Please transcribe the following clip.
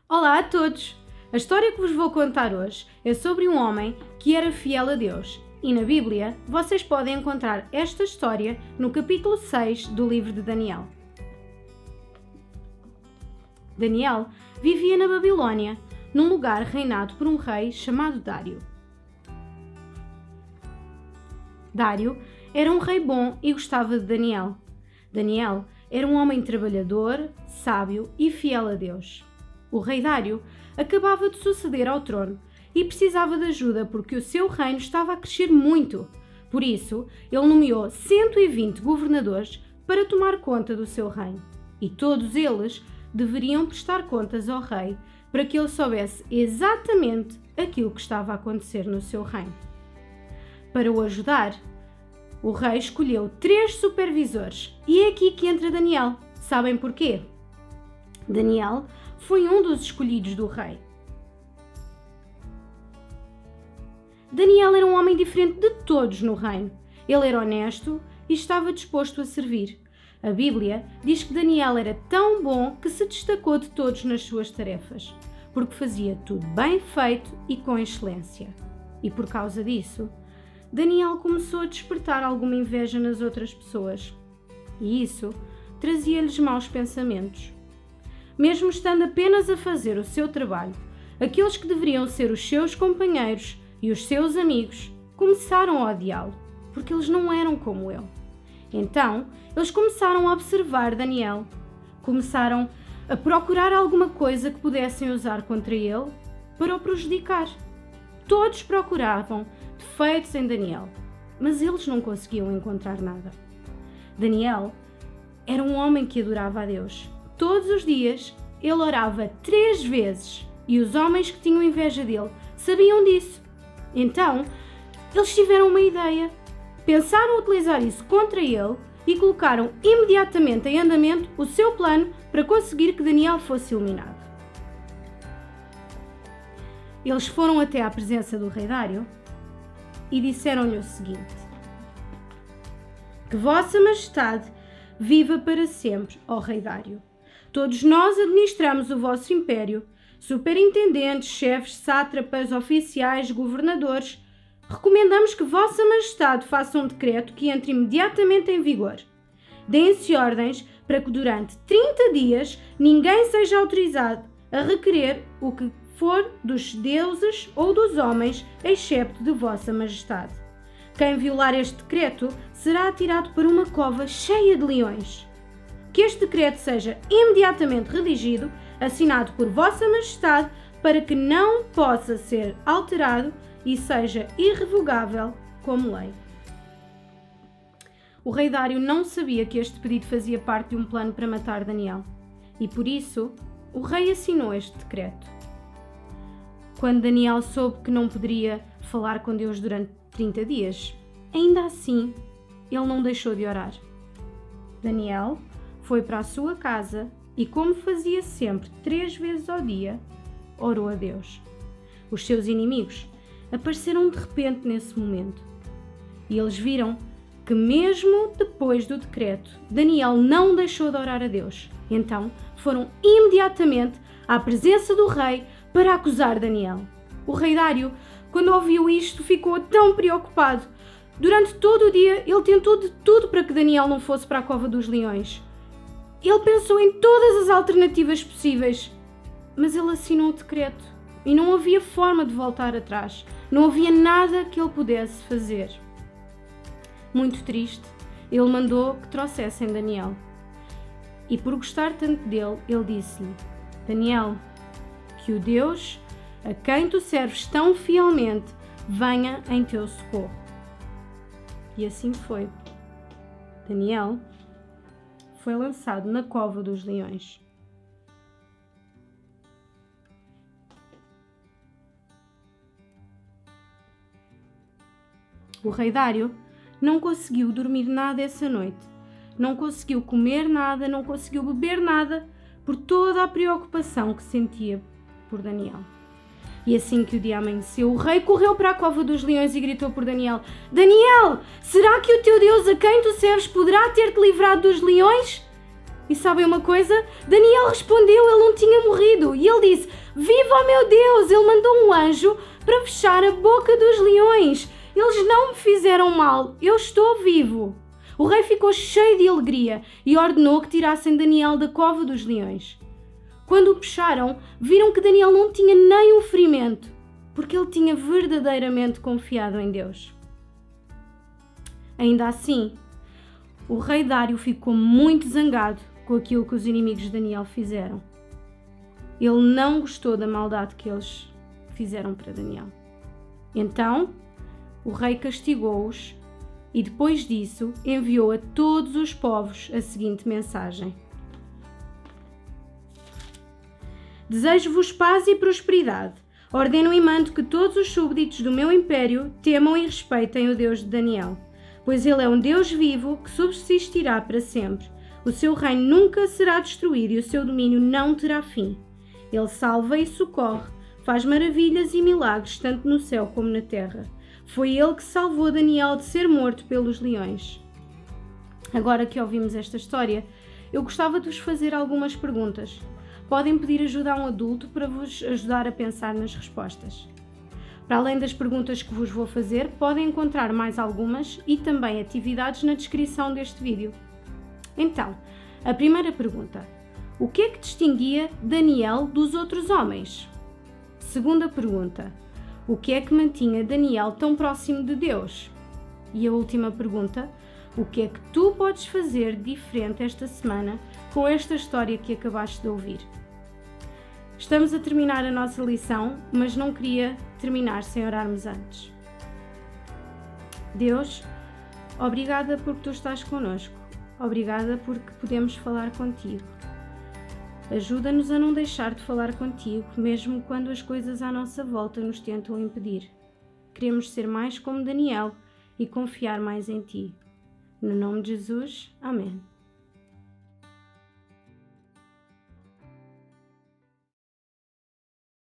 Olá a todos! A história que vos vou contar hoje é sobre um homem que era fiel a Deus e na Bíblia vocês podem encontrar esta história no capítulo 6 do livro de Daniel. Daniel vivia na Babilónia, num lugar reinado por um rei chamado Dário. Dário era um rei bom e gostava de Daniel. Daniel era um homem trabalhador, sábio e fiel a Deus. O rei Dário acabava de suceder ao trono e precisava de ajuda porque o seu reino estava a crescer muito. Por isso, ele nomeou 120 governadores para tomar conta do seu reino. E todos eles deveriam prestar contas ao rei para que ele soubesse exatamente aquilo que estava a acontecer no seu reino. Para o ajudar, o rei escolheu 3 supervisores e é aqui que entra Daniel. Sabem porquê? Daniel foi um dos escolhidos do rei. Daniel era um homem diferente de todos no reino. Ele era honesto e estava disposto a servir. A Bíblia diz que Daniel era tão bom que se destacou de todos nas suas tarefas, porque fazia tudo bem feito e com excelência. E por causa disso, Daniel começou a despertar alguma inveja nas outras pessoas. E isso trazia-lhes maus pensamentos. Mesmo estando apenas a fazer o seu trabalho, aqueles que deveriam ser os seus companheiros e os seus amigos começaram a odiá-lo, porque eles não eram como ele. Então, eles começaram a observar Daniel, começaram a procurar alguma coisa que pudessem usar contra ele para o prejudicar. Todos procuravam defeitos em Daniel, mas eles não conseguiam encontrar nada. Daniel era um homem que adorava a Deus. Todos os dias ele orava 3 vezes e os homens que tinham inveja dele sabiam disso. Então, eles tiveram uma ideia. Pensaram utilizar isso contra ele e colocaram imediatamente em andamento o seu plano para conseguir que Daniel fosse eliminado. Eles foram até à presença do rei Dário e disseram-lhe o seguinte: Que Vossa Majestade viva para sempre, ó rei Dário. Todos nós administramos o vosso império, superintendentes, chefes, sátrapas, oficiais, governadores. Recomendamos que Vossa Majestade faça um decreto que entre imediatamente em vigor. Deem-se ordens para que durante 30 dias ninguém seja autorizado a requerer o que for dos deuses ou dos homens, excepto de Vossa Majestade. Quem violar este decreto será atirado para uma cova cheia de leões. Que este decreto seja imediatamente redigido, assinado por Vossa Majestade, para que não possa ser alterado e seja irrevogável como lei. O rei Dário não sabia que este pedido fazia parte de um plano para matar Daniel, e por isso o rei assinou este decreto. Quando Daniel soube que não poderia falar com Deus durante 30 dias, ainda assim ele não deixou de orar. Daniel foi para a sua casa e, como fazia sempre 3 vezes ao dia, orou a Deus. Os seus inimigos apareceram de repente nesse momento e eles viram que mesmo depois do decreto, Daniel não deixou de orar a Deus. Então foram imediatamente à presença do rei para acusar Daniel. O rei Dário, quando ouviu isto, ficou tão preocupado. Durante todo o dia ele tentou de tudo para que Daniel não fosse para a cova dos leões. Ele pensou em todas as alternativas possíveis, mas ele assinou o decreto e não havia forma de voltar atrás. Não havia nada que ele pudesse fazer. Muito triste, ele mandou que trouxessem Daniel. E por gostar tanto dele, ele disse-lhe: Daniel, que o Deus a quem tu serves tão fielmente venha em teu socorro. E assim foi. Daniel foi lançado na cova dos leões. O rei Dário não conseguiu dormir nada essa noite. Não conseguiu comer nada, não conseguiu beber nada, por toda a preocupação que sentia por Daniel. E assim que o dia amanheceu, o rei correu para a cova dos leões e gritou por Daniel: Daniel, será que o teu Deus a quem tu serves poderá ter-te livrado dos leões? E sabem uma coisa? Daniel respondeu, ele não tinha morrido. E ele disse, viva o meu Deus! Ele mandou um anjo para fechar a boca dos leões. Eles não me fizeram mal, eu estou vivo. O rei ficou cheio de alegria e ordenou que tirassem Daniel da cova dos leões. Quando o puxaram, viram que Daniel não tinha nem um ferimento, porque ele tinha verdadeiramente confiado em Deus. Ainda assim, o rei Dário ficou muito zangado com aquilo que os inimigos de Daniel fizeram. Ele não gostou da maldade que eles fizeram para Daniel. Então, o rei castigou-os e depois disso enviou a todos os povos a seguinte mensagem: desejo-vos paz e prosperidade. Ordeno e mando que todos os súbditos do meu império temam e respeitem o Deus de Daniel, pois ele é um Deus vivo que subsistirá para sempre. O seu reino nunca será destruído e o seu domínio não terá fim. Ele salva e socorre, faz maravilhas e milagres tanto no céu como na terra. Foi ele que salvou Daniel de ser morto pelos leões. Agora que ouvimos esta história, eu gostava de vos fazer algumas perguntas. Podem pedir ajuda a um adulto para vos ajudar a pensar nas respostas. Para além das perguntas que vos vou fazer, podem encontrar mais algumas e também atividades na descrição deste vídeo. Então, a primeira pergunta: o que é que distinguia Daniel dos outros homens? Segunda pergunta: o que é que mantinha Daniel tão próximo de Deus? E a última pergunta: o que é que tu podes fazer diferente esta semana com esta história que acabaste de ouvir? Estamos a terminar a nossa lição, mas não queria terminar sem orarmos antes. Deus, obrigada porque tu estás connosco. Obrigada porque podemos falar contigo. Ajuda-nos a não deixar de falar contigo, mesmo quando as coisas à nossa volta nos tentam impedir. Queremos ser mais como Daniel e confiar mais em ti. No nome de Jesus, amém.